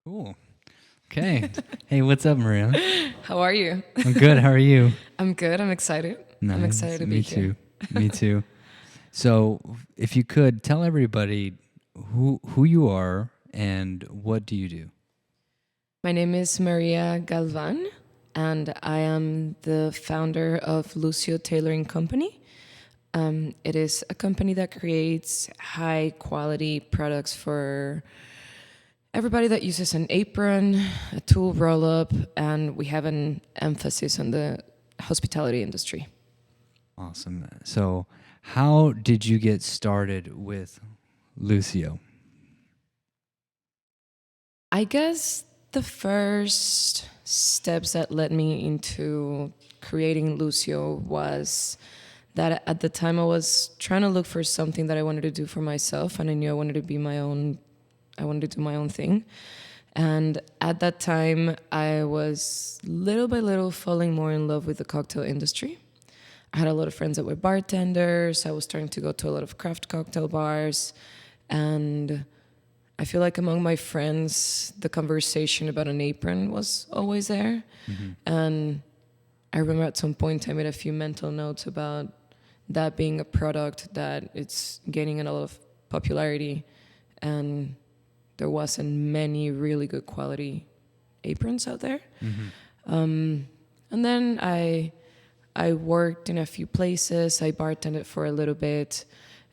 Cool. Okay. Hey, what's up, Maria? How are you? I'm good. How are you? I'm good. I'm excited. I'm Nice. excited to be Me here. too. Me too. So, if you could tell everybody who you are and what do you do? My name is Maria Galvan, and I am the founder of Lucio Tailoring Company. It is a company that creates high quality products for everybody that uses an apron, a tool roll up, and we have an emphasis on the hospitality industry. Awesome. So, how did you get started with Lucio? I guess the first steps that led me into creating Lucio was that at the time I was trying to look for something that I wanted to do for myself, and I knew I wanted to be my own. I wanted to do my own thing. And at that time, I was little by little falling more in love with the cocktail industry. I had a lot of friends that were bartenders. I was starting to go to a lot of craft cocktail bars. And I feel like among my friends, the conversation about an apron was always there. And I remember at some point I made a few mental notes about that being a product that it's gaining a lot of popularity, and there wasn't many really good quality aprons out there. And then I worked in a few places. I bartended for a little bit,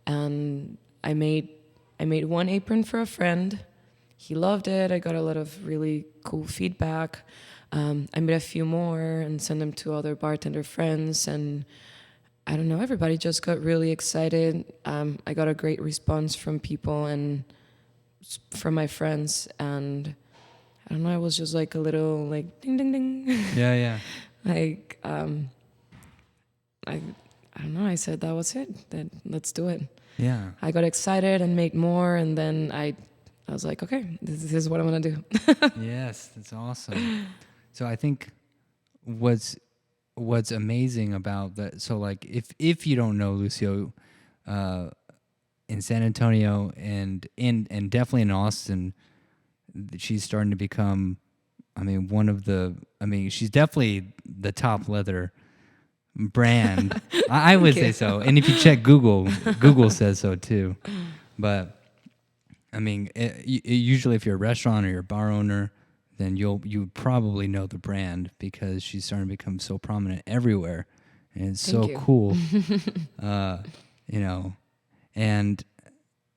and I made one apron for a friend. He loved it. I got a lot of really cool feedback. I made a few more and sent them to other bartender friends, and I don't know, everybody just got really excited. I got a great response from people and from my friends, and I don't know, it was just like a little like ding ding ding. Yeah, yeah. like I I don't know, I said that was it. Then let's do it. Yeah. I got excited and made more, and then I was like, okay, this is what I'm gonna do. Yes, that's awesome. So I think what's amazing about that. So like, if you don't know Lucio, uh, in San Antonio and definitely in Austin, she's starting to become. I mean, one of the. I mean, she's definitely the top leather brand. I would say you. so. And if you check Google, Google says so too. But I mean, usually if you're a restaurant or you're a bar owner, then you probably know the brand because she's starting to become so prominent everywhere, and it's Thank so you. cool. uh, you know, and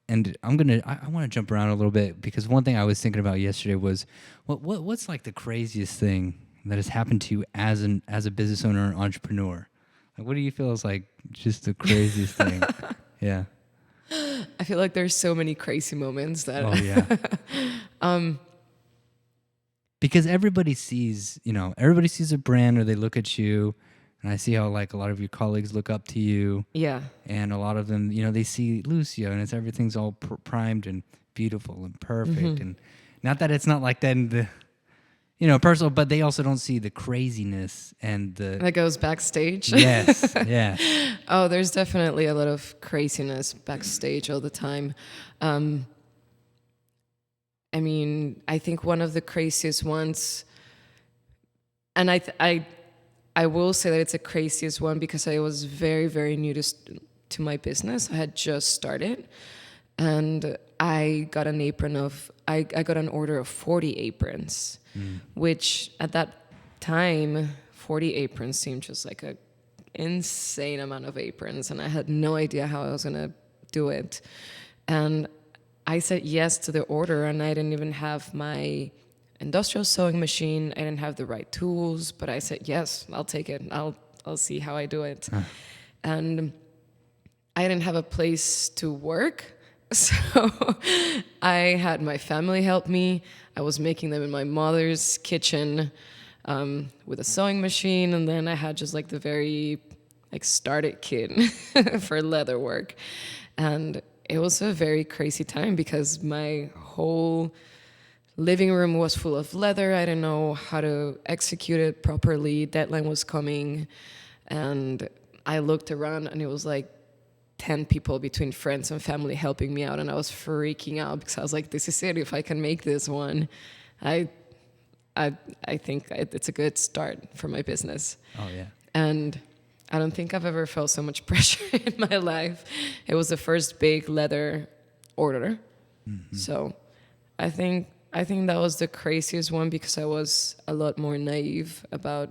I want to jump around a little bit because one thing I was thinking about yesterday was what's like the craziest thing that has happened to you as a business owner and entrepreneur. Like, what do you feel is like just the craziest thing? Yeah. I feel like there's so many crazy moments Oh that yeah. Because everybody sees a brand or they look at you, and I see how like a lot of your colleagues look up to you, yeah. and a lot of them, they see Lucio, and everything's all primed and beautiful and perfect, and not that it's not like that in the, personal, but they also don't see the craziness and the That goes backstage. yes, yes, Oh, there's definitely a lot of craziness backstage all the time. Um, I mean, I think one of the craziest ones, and I will say that it's the craziest one because I was very, very new to my business. I had just started, and I got an order of 40 aprons, which at that time, 40 aprons seemed just like a insane amount of aprons, and I had no idea how I was gonna do it. And I said yes to the order, and I didn't even have my industrial sewing machine. I didn't have the right tools, but I said yes, I'll take it. I'll see how I do it. And I didn't have a place to work, so I had my family help me. I was making them in my mother's kitchen with a sewing machine, and then I had just like the very started kit for leather work, and it was a very crazy time because my whole living room was full of leather. I didn't know how to execute it properly. Deadline was coming, and I looked around, and it was like 10 people between friends and family helping me out, and I was freaking out because I was like, this is it. If I can make this one, I I think it's a good start for my business. Oh yeah. And I don't think I've ever felt so much pressure in my life. It was the first big leather order. Mm-hmm. So I think that was the craziest one because I was a lot more naive about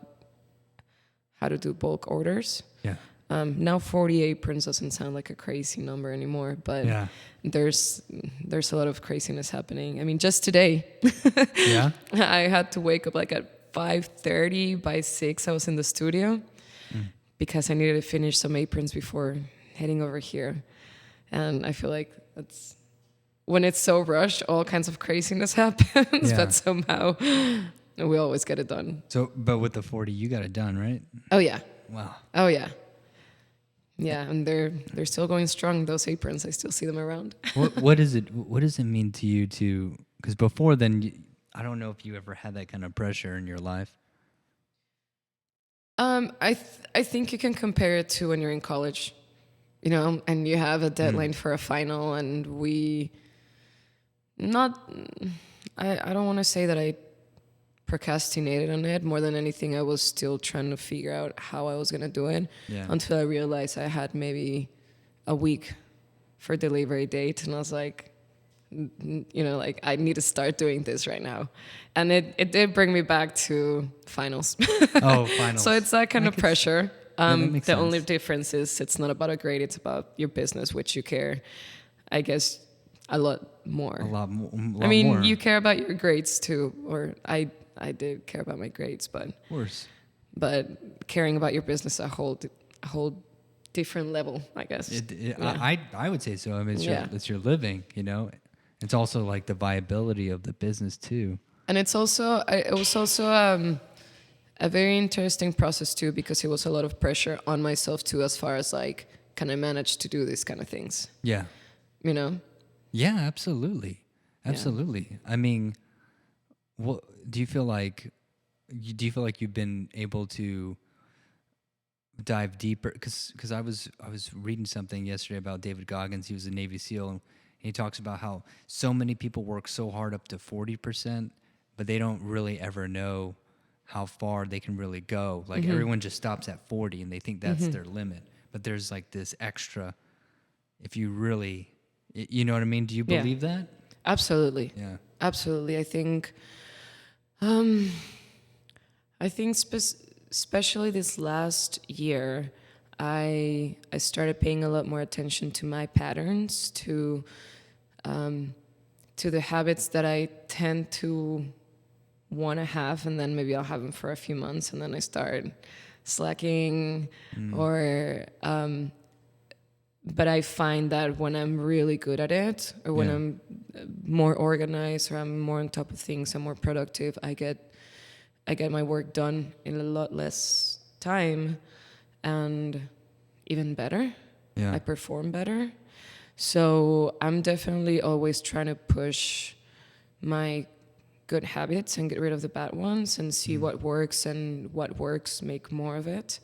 how to do bulk orders. Yeah. Now 40 aprons doesn't sound like a crazy number anymore, but Yeah. there's a lot of craziness happening. I mean, just today, Yeah. I had to wake up like at 5:30. By 6, I was in the studio because I needed to finish some aprons before heading over here. And I feel like that's when it's so rushed, all kinds of craziness happens, Yeah. but somehow we always get it done. So, but with the 40, you got it done, right? Oh yeah. Wow. Oh yeah. Yeah, and they're still going strong. Those aprons, I still see them around. What does it mean to you to? Because before then, I don't know if you ever had that kind of pressure in your life. I think you can compare it to when you're in college, and you have a deadline for a final, and I don't want to say that I procrastinated on it. More than anything, I was still trying to figure out how I was going to do it until I realized I had maybe a week for delivery date. And I was like, like I need to start doing this right now. And it did bring me back to finals. Oh, finals. So it's that kind of pressure. The sense. only difference is it's not about a grade. It's about your business, which you care, I guess, a lot more. A lot more. I mean, more. you care about your grades too, or I did care about my grades, but of course. But caring about your business a whole different level, I guess. I would say so. I mean, it's your living. It's also like the viability of the business too. And it was also a very interesting process too, because it was a lot of pressure on myself too, as far as like, can I manage to do these kind of things? Yeah. Yeah, absolutely. Yeah. I mean, what do you feel like? Do you feel like you've been able to dive deeper? Because I was reading something yesterday about David Goggins. He was a Navy SEAL, and he talks about how so many people work so hard up to 40%, but they don't really ever know how far they can really go. Like everyone just stops at 40, and they think that's their limit. But there's like this extra. If you really, you know what I mean? Do you believe that? Absolutely. Yeah. Absolutely. I think especially this last year, I started paying a lot more attention to my patterns, to the habits that I tend to want to have, and then maybe I'll have them for a few months, and then I start slacking, or. But I find that when I'm really good at it, or when I'm more organized, or I'm more on top of things, I'm more productive, I get my work done in a lot less time, and even better. Yeah. I perform better. So I'm definitely always trying to push my good habits and get rid of the bad ones, and see what works, and what works, make more of it.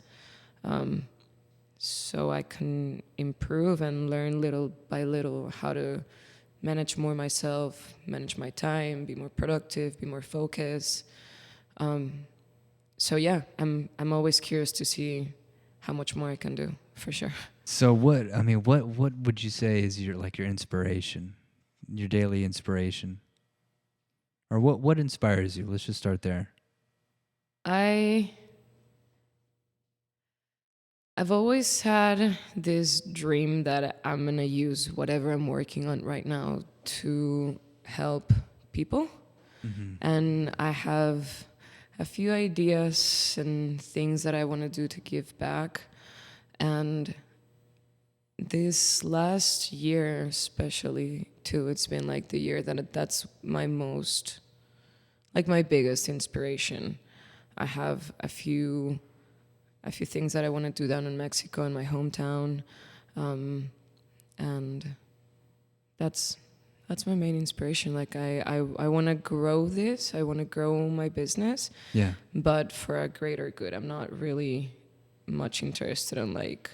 So I can improve and learn little by little how to manage more myself, manage my time, be more productive, be more focused. So yeah, I'm always curious to see how much more I can do, for sure. So what would you say is your inspiration, your daily inspiration, or what inspires you? Let's just start there. I've always had this dream that I'm going to use whatever I'm working on right now to help people. Mm-hmm. And I have a few ideas and things that I want to do to give back. And this last year especially, too, it's been like the year that's my most, like my biggest inspiration. I have a few things that I want to do down in Mexico, in my hometown, and that's my main inspiration. Like I want to grow this. I want to grow my business. Yeah. But for a greater good. I'm not really much interested in like.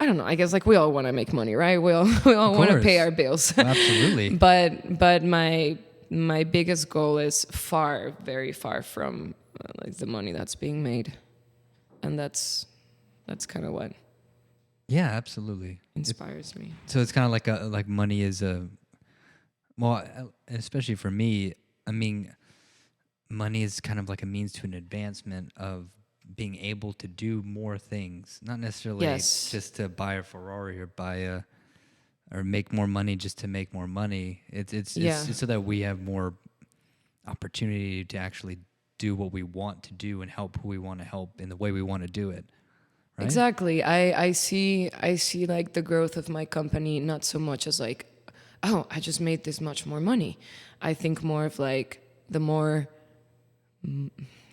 I don't know. I guess like we all want to make money, right? We all want to pay our bills. Absolutely. But my my biggest goal is very far from like the money that's being made, and that's kind of what Yeah, absolutely. inspires me. So it's kind of like money is especially for me. I mean, money is kind of like a means to an advancement of being able to do more things, not necessarily Yes. just to buy a Ferrari or or make more money just to make more money. It's so that we have more opportunity to actually do what we want to do and help who we want to help in the way we want to do it. Right? Exactly. I see like the growth of my company not so much as like, oh, I just made this much more money. I think more of like the more,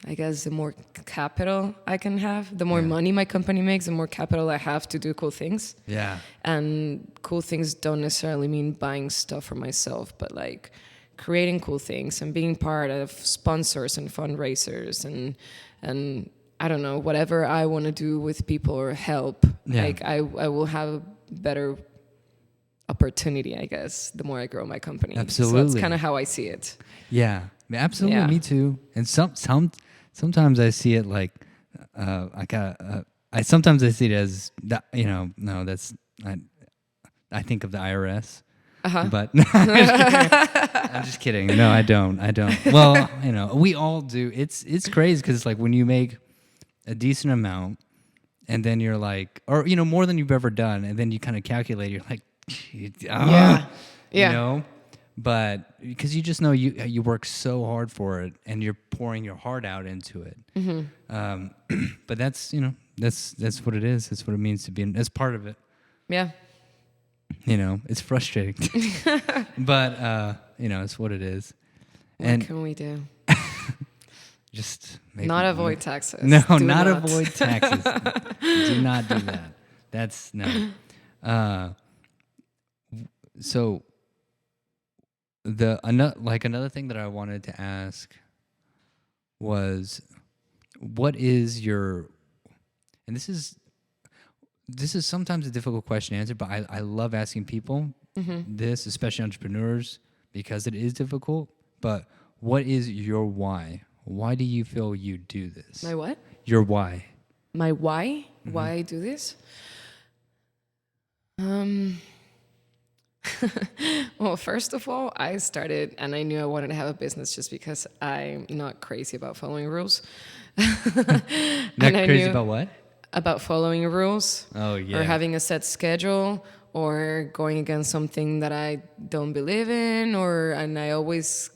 I guess, the more capital I can have, the more Yeah. money my company makes, the more capital I have to do cool things. Yeah. And cool things don't necessarily mean buying stuff for myself, but like creating cool things and being part of sponsors and fundraisers and I don't know, whatever I want to do with people or help. Yeah. Like I will have a better opportunity, I guess, the more I grow my company. Absolutely. So that's kind of how I see it. Yeah, absolutely. Yeah. Me too. And sometimes I see it like I sometimes I see it as that, no, that's I think of the IRS. But I'm just kidding. No, I don't. Well, we all do. It's crazy because it's like when you make a decent amount and then you're like, or more than you've ever done, and then you kind of calculate, you're like, Yeah. But because you just know you work so hard for it and you're pouring your heart out into it. But that's that's what it is. That's what it means to be. That's part of it. Yeah. It's frustrating, but it's what it is. What can we do? Just not avoid taxes. No, Do not avoid taxes. Do not do that. That's no. So another thing that I wanted to ask was, what is your, and this is sometimes a difficult question to answer, but I love asking people this, especially entrepreneurs, because it is difficult. But what is your why? Why do you feel you do this? My what? Your why. My why? Why I do this? Well, first of all, I started and I knew I wanted to have a business just because I'm not crazy about following rules. Not crazy about what? About following rules. Oh, yeah. Or having a set schedule or going against something that I don't believe in, and I always,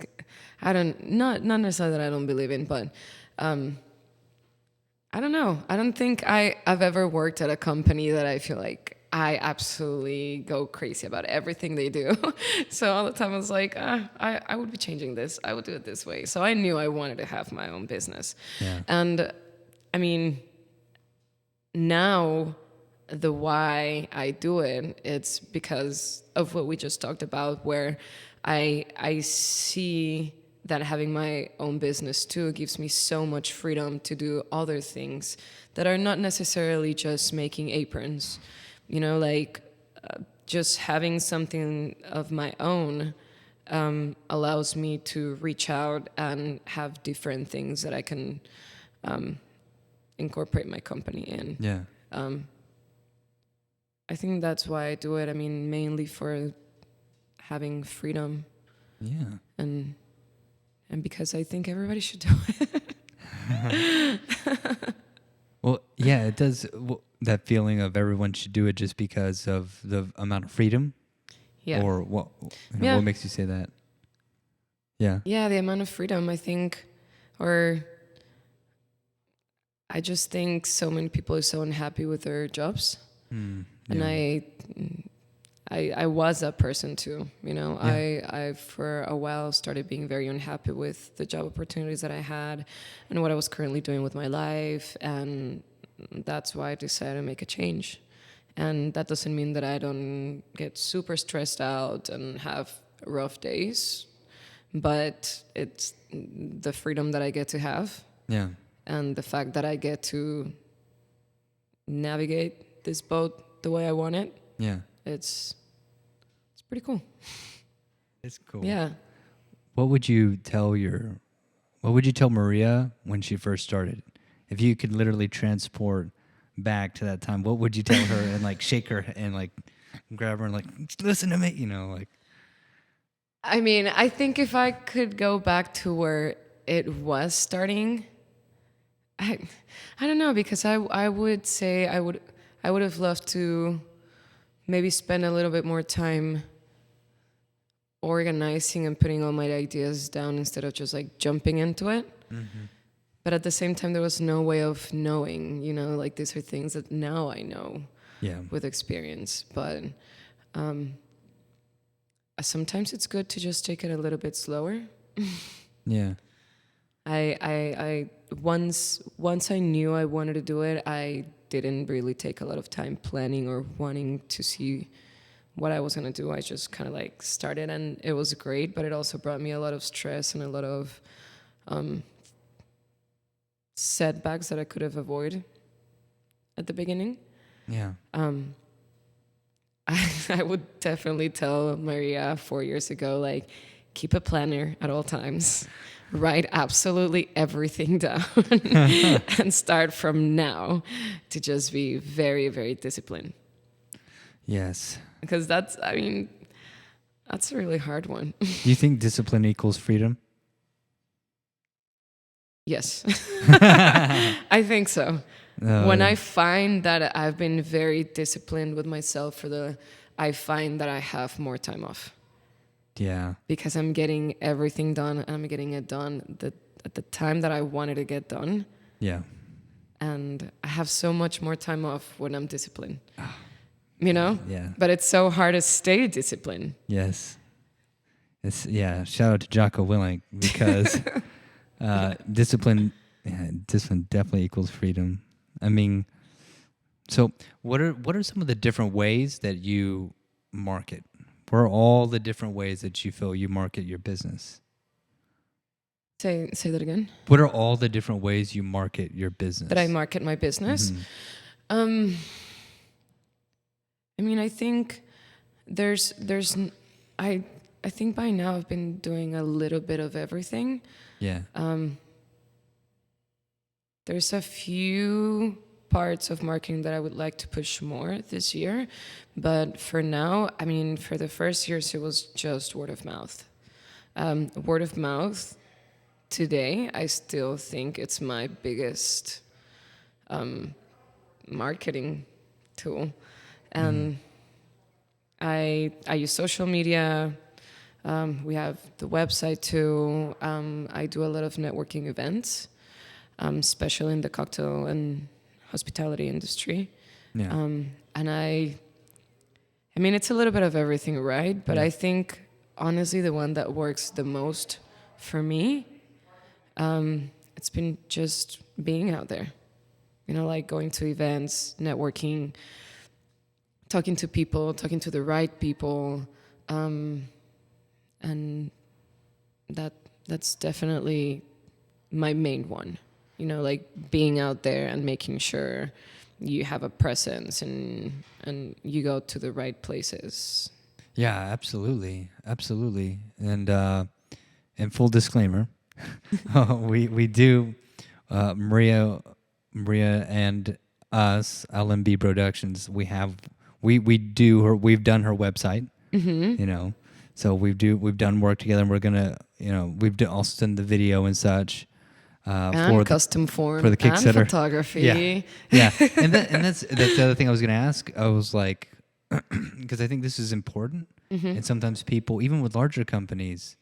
not necessarily that I don't believe in, but I don't know. I don't think I've ever worked at a company that I feel like I absolutely go crazy about everything they do. So all the time I was like, I would be changing this. I would do it this way. So I knew I wanted to have my own business. Yeah. And I mean, now the why I do it, it's because of what we just talked about, where I see that having my own business too gives me so much freedom to do other things that are not necessarily just making aprons. Just having something of my own allows me to reach out and have different things that I can incorporate my company in. Yeah. I think that's why I do it. I mean, mainly for having freedom. Yeah. And because I think everybody should do it. Well, yeah, it does. That feeling of everyone should do it just because of the amount of freedom. Yeah. Or what? What makes you say that? Yeah. Yeah, the amount of freedom, I think, or I just think so many people are so unhappy with their jobs. And I was that person too, I for a while started being very unhappy with the job opportunities that I had and what I was currently doing with my life, and that's why I decided to make a change. And that doesn't mean that I don't get super stressed out and have rough days, but it's the freedom that I get to have. Yeah. And the fact that I get to navigate this boat the way I want it. Yeah. It's pretty cool. It's cool. Yeah. what would you tell your what would you tell Maria when she first started? If you could literally transport back to that time, what would you tell her and like shake her and like grab her and like listen to me, like I mean, I think if I could go back to where it was starting, I I don't know, because I would say I would have loved to maybe spend a little bit more time organizing and putting all my ideas down instead of just like jumping into it. But at the same time, there was no way of knowing, like these are things that now I know yeah. with experience. But sometimes it's good to just take it a little bit slower. Yeah. I once I knew I wanted to do it, I didn't really take a lot of time planning or wanting to see what I was gonna do. I just kind of like started, and it was great, but it also brought me a lot of stress and a lot of setbacks that I could have avoided at the beginning. Yeah. I would definitely tell Maria 4 years ago, like, keep a planner at all times, write absolutely everything down, and start from now to just be very, very disciplined. Yes. Because that's a really hard one. Do you think discipline equals freedom? Yes. I think so. When I find that I've been very disciplined with myself I find that I have more time off. Yeah. Because I'm getting everything done, and I'm getting it done at the time that I wanted to get done. Yeah. And I have so much more time off when I'm disciplined. Yeah. But it's so hard to stay disciplined. Yes. Shout out to Jocko Willink, because discipline definitely equals freedom. I mean, so what are some of the different ways that you market? What are all the different ways that you feel you market your business? Say that again. What are all the different ways you market your business? That I market my business? Mm-hmm. I mean, I think I think by now I've been doing a little bit of everything. Yeah. There's a few parts of marketing that I would like to push more this year, but for now, I mean, for the first years, it was just word of mouth. Word of mouth, today, I still think it's my biggest marketing tool. And I use social media. We have the website too. I do a lot of networking events, especially in the cocktail and hospitality industry. Yeah. And I mean, it's a little bit of everything, right? But Yeah. I think, honestly, the one that works the most for me, it's been just being out there. Like going to events, networking, talking to people, talking to the right people. And that's definitely my main one. Like being out there and making sure you have a presence and you go to the right places. Yeah, absolutely. And full disclaimer, we do Maria and us, LMB Productions. We've done her website. Mm-hmm. So we've done work together, and we're gonna we've also done the video and such. And custom form for the Kickstarter. And photography. Yeah. And that's the other thing I was going to ask. I was like, because I think this is important, and sometimes people, even with larger companies,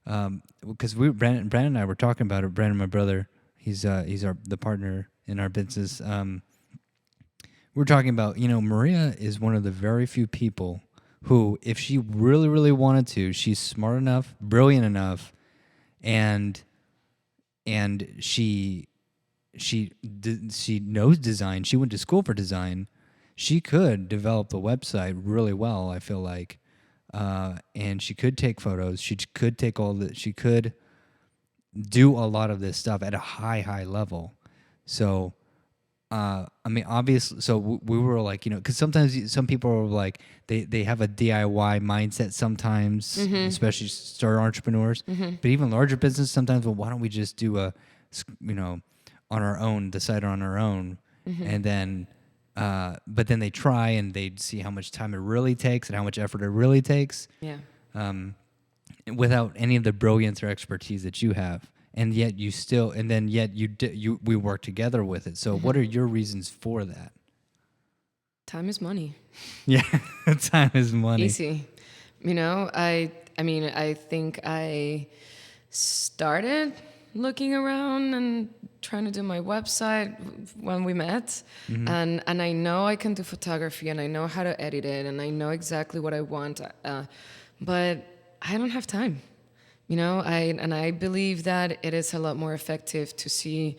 because Brandon and I were talking about it. Brandon, my brother, he's the partner in our business. We're talking about, Maria is one of the very few people who, if she really, really wanted to, she's smart enough, brilliant enough, and she knows design. She went to school for design. She could develop the website really well, I feel like, and she could take photos. She could take she could do a lot of this stuff at a high level. So I mean, obviously, so we were like, because sometimes some people are like, they have a DIY mindset sometimes, especially starter entrepreneurs, but even larger business sometimes, well, why don't we just do on our own, decide on our own, and then, but then they try and they see how much time it really takes and how much effort it really takes, Yeah. without any of the brilliance or expertise that you have. And yet you still, and then yet we work together with it. So what are your reasons for that? Time is money. Yeah, time is money. Easy. I mean, I think I started looking around and trying to do my website when we met. And I know I can do photography and I know how to edit it and I know exactly what I want. But I don't have time. I believe that it is a lot more effective to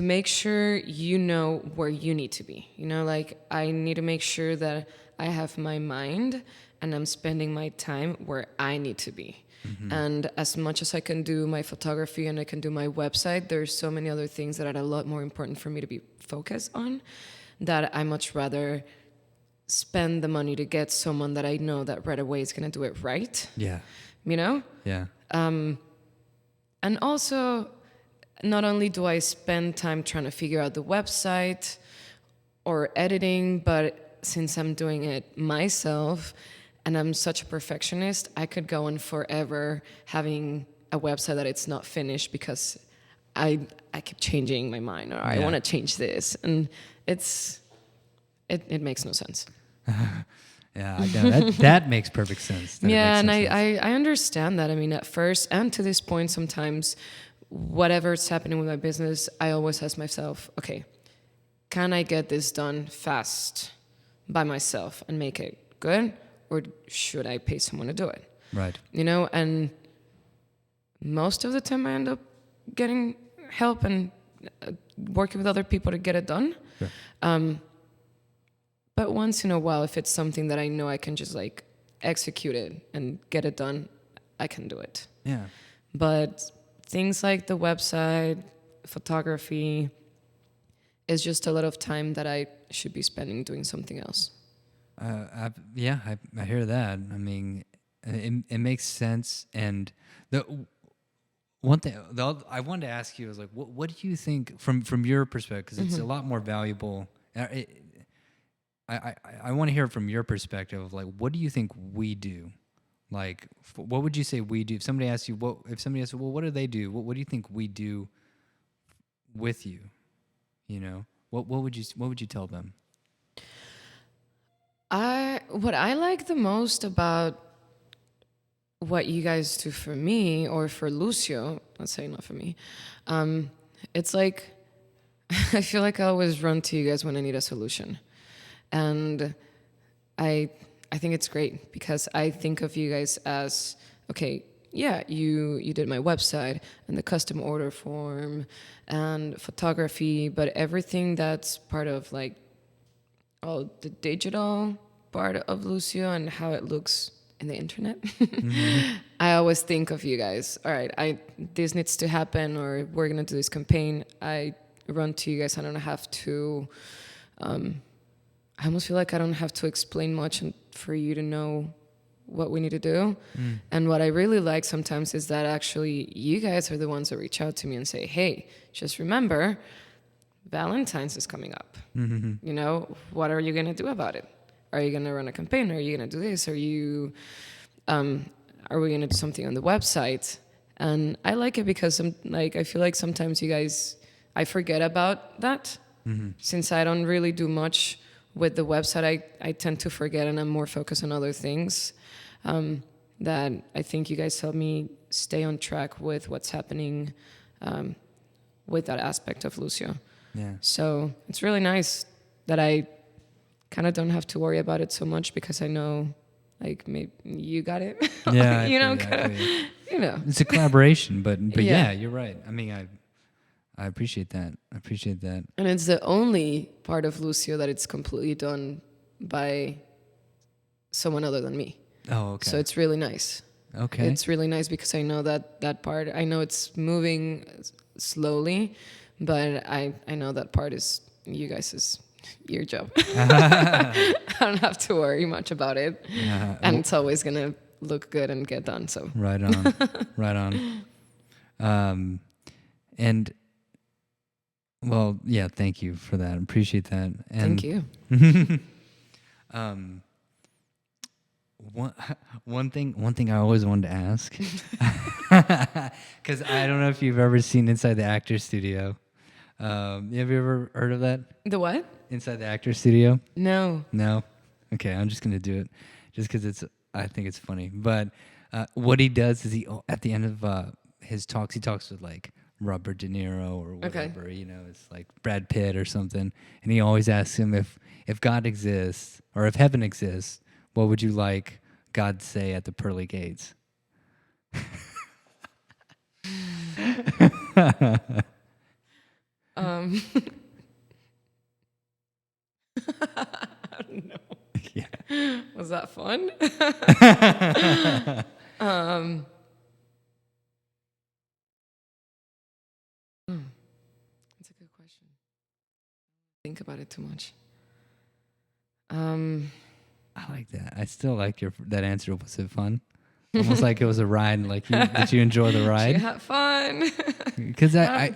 make sure you know where you need to be. Like I need to make sure that I have my mind and I'm spending my time where I need to be. And as much as I can do my photography and I can do my website, there's so many other things that are a lot more important for me to be focused on, that I much rather spend the money to get someone that I know that right away is going to do it right. Yeah. Yeah. And also, not only do I spend time trying to figure out the website or editing, but since I'm doing it myself and I'm such a perfectionist, I could go on forever having a website that it's not finished because I keep changing my mind, or I want to change this, and it makes no sense. Yeah, I know. That makes perfect sense. I understand that. I mean, at first and to this point, sometimes whatever's happening with my business, I always ask myself, okay, can I get this done fast by myself and make it good? Or should I pay someone to do it? Right. And most of the time I end up getting help and working with other people to get it done. Sure. But once in a while, if it's something that I know I can just like execute it and get it done, I can do it. Yeah. But things like the website, photography, is just a lot of time that I should be spending doing something else. I hear that. I mean, it makes sense. And the one thing I wanted to ask you is like, what do you think from your perspective? Because it's a lot more valuable. I want to hear from your perspective of like, what do you think we do? Like, what would you say we do? If somebody asks you, well, what do they do? What do you think we do with you? What would you tell them? What I like the most about what you guys do for me, or for Lucio, let's say not for me, it's like, I feel like I always run to you guys when I need a solution. And I think it's great because I think of you guys as, okay, yeah, you did my website and the custom order form and photography, but everything that's part of like all the digital part of Lucio and how it looks in the internet. I always think of you guys. All right, this needs to happen, or we're gonna do this campaign. I run to you guys. I don't have to. I almost feel like I don't have to explain much for you to know what we need to do. And what I really like sometimes is that actually you guys are the ones that reach out to me and say, hey, just remember, Valentine's is coming up. What are you going to do about it? Are you going to run a campaign? Are you going to do this? Are we going to do something on the website? And I like it because I feel like sometimes you guys, I forget about that. Since I don't really do much with the website, I tend to forget, and I'm more focused on other things. That I think you guys help me stay on track with what's happening with that aspect of Lucio. Yeah. So it's really nice that I kind of don't have to worry about it so much because I know, like, maybe you got it. Yeah. It's a collaboration, but yeah, you're right. I mean, I appreciate that. And it's the only part of Lucio that it's completely done by someone other than me. Oh, okay. So it's really nice. Okay. It's really nice because I know that part. I know it's moving slowly, But I know that part is you guys' your job. I don't have to worry much about it. And it's always going to look good and get done. So Right on. Right on. And well, yeah, thank you for that. Appreciate that. And thank you. One thing I always wanted to ask, because I don't know if you've ever seen Inside the Actor Studio. Have you ever heard of that? The what? Inside the Actor Studio? No. No? Okay, I'm just gonna do it, just because I think it's funny. But what he does is at the end of his talks, he talks with like Robert De Niro or whatever. Okay. You know, it's like Brad Pitt or something, and he always asks him if God exists or if heaven exists, what would you like God to say at the pearly gates? I don't know. Yeah. Was that fun? That's a good question. Think about it too much. I like that. I still like that answer. Was it fun? Almost like it was a ride. Like, did you enjoy the ride? You had fun. Because I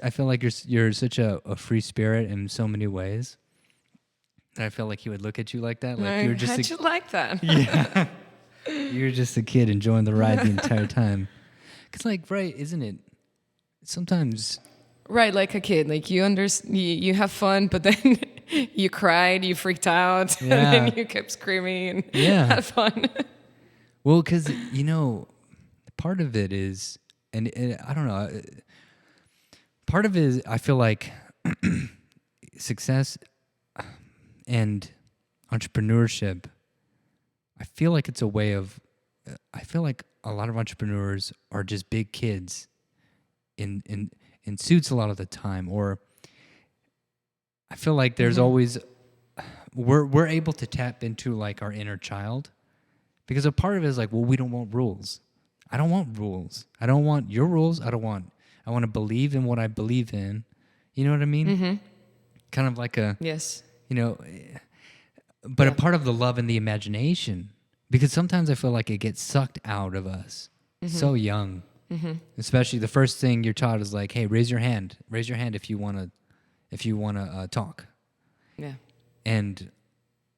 feel like you're such a free spirit in so many ways. And I feel like he would look at you like that. Like you were just how'd you like that? Yeah. You're just a kid enjoying the ride the entire time. Because, like, right, isn't it? Sometimes. Right, like a kid. Like you have fun, but then you cried, you freaked out, and then you kept screaming and had fun. Well, because, part of it is, and I don't know, part of it is I feel like success and entrepreneurship, I feel like it's a way of, I feel like a lot of entrepreneurs are just big kids in suits a lot of the time, or I feel like there's always, we're able to tap into like our inner child, because a part of it is like, well, we don't want rules. I don't want rules. I don't want your rules. I want to believe in what I believe in. You know what I mean? Mm-hmm. Kind of like a, yes, but a part of the love and the imagination, because sometimes I feel like it gets sucked out of us so young. Mm-hmm. Especially the first thing you're taught is like, hey, raise your hand. Raise your hand if you want to talk. Yeah. And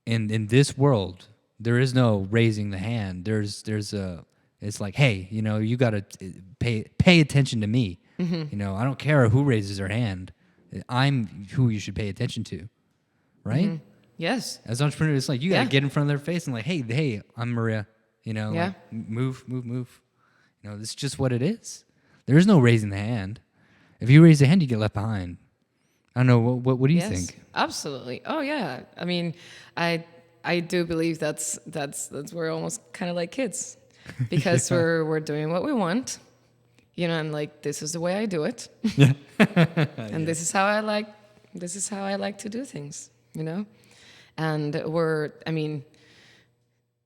in this world, there is no raising the hand. It's like, hey, you got to pay attention to me. Mm-hmm. I don't care who raises their hand. I'm who you should pay attention to, right? Mm-hmm. Yes. As entrepreneurs, it's like you got to get in front of their face and like, hey, I'm Maria. Like, move. This is just what it is. There is no raising the hand. If you raise the hand, you get left behind. I don't know. What do you think? Absolutely. Oh yeah. I mean, I do believe that's we're almost kind of like kids, because we're doing what we want, and like, this is the way I do it. Yeah. And this is how I like to do things, and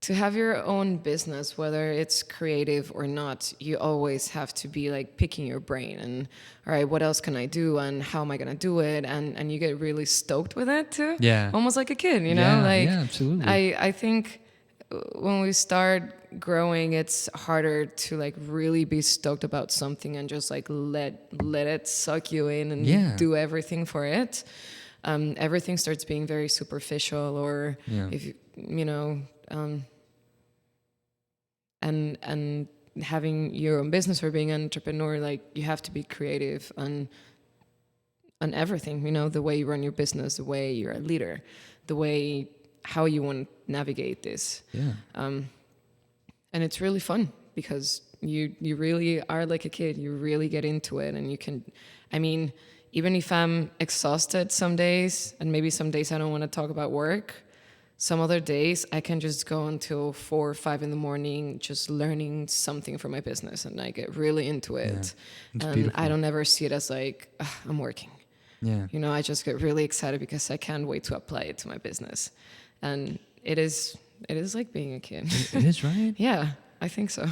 to have your own business, whether it's creative or not, you always have to be like picking your brain and, all right, what else can I do and how am I gonna do it? And you get really stoked with it too. Yeah. Almost like a kid, Yeah, absolutely. I think when we start growing, it's harder to like really be stoked about something and just like let it suck you in and do everything for it. Everything starts being very superficial, or if and having your own business or being an entrepreneur, like, you have to be creative on everything, the way you run your business, the way you're a leader, the way how you want to navigate this. Yeah. And it's really fun because you really are like a kid. You really get into it, and you can, even if I'm exhausted some days, and maybe some days I don't want to talk about work, some other days I can just go until 4 or 5 in the morning just learning something for my business, and I get really into it. Yeah, and beautiful. I don't ever see it as like, I'm working. Yeah. I just get really excited because I can't wait to apply it to my business. And it is like being a kid. It is, right? Yeah, I think so.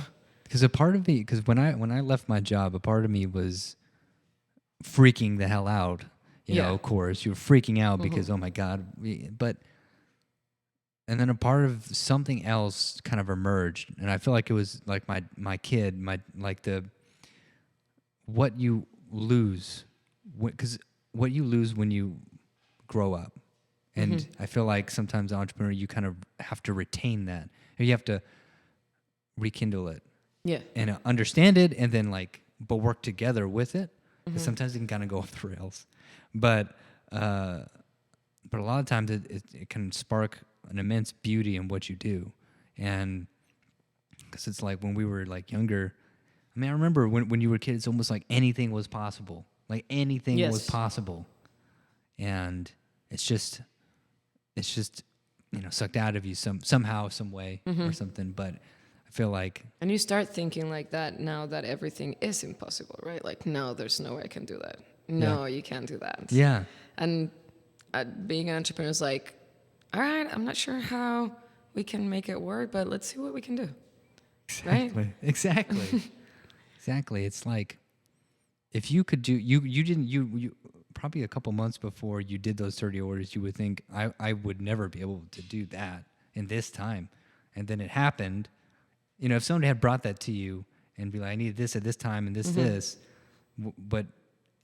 Because a part of me, because when I left my job, a part of me was freaking the hell out. You Yeah. know, of course, you're freaking out because, oh my God. And then a part of something else kind of emerged. And I feel like it was like my kid, what you lose, because what you lose when you grow up. And I feel like sometimes entrepreneur, you kind of have to retain that. Or you have to rekindle it. Yeah. And understand it, and then but work together with it. Because sometimes it can kind of go off the rails, but a lot of times it can spark an immense beauty in what you do, and because it's like when we were like younger. I mean, I remember when you were a kid, it's almost like anything was possible. Like anything was possible, and it's just sucked out of you somehow, some way, or something. But I feel like, And you start thinking like that now that everything is impossible, right? Like, no, there's no way I can do that. No, you can't do that. yeah, And being an entrepreneur is like, all right, I'm not sure how we can make it work, but let's see what we can do. Right? Exactly. Exactly. It's like if you could do you probably a couple months before you did those 30 orders, you would think I would never be able to do that in this time, and then it happened. You know, if somebody had brought that to you and be like, I need this at this time and this, but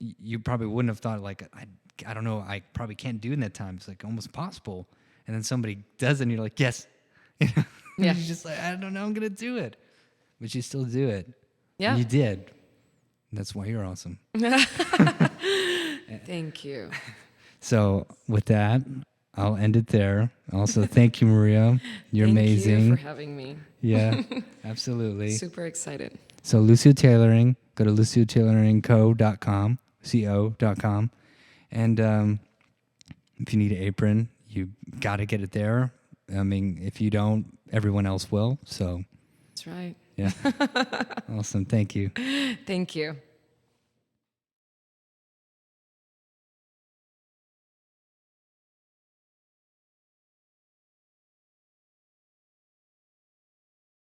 you probably wouldn't have thought like, I don't know, I probably can't do it in that time. It's like almost impossible. And then somebody does it and you're like, yes. Yeah. You're just like, I don't know, I'm going to do it. But you still do it. Yeah. And you did. That's why you're awesome. Thank you. So with that, I'll end it there. Also, thank you, Maria. You're amazing. Thank you for having me. Yeah, absolutely. Super excited. So Lucio Tailoring, go to luciotailoringco.com, co.com. And if you need an apron, you got to get it there. I mean, if you don't, everyone else will. So That's right. yeah. Awesome. Thank you. Thank you.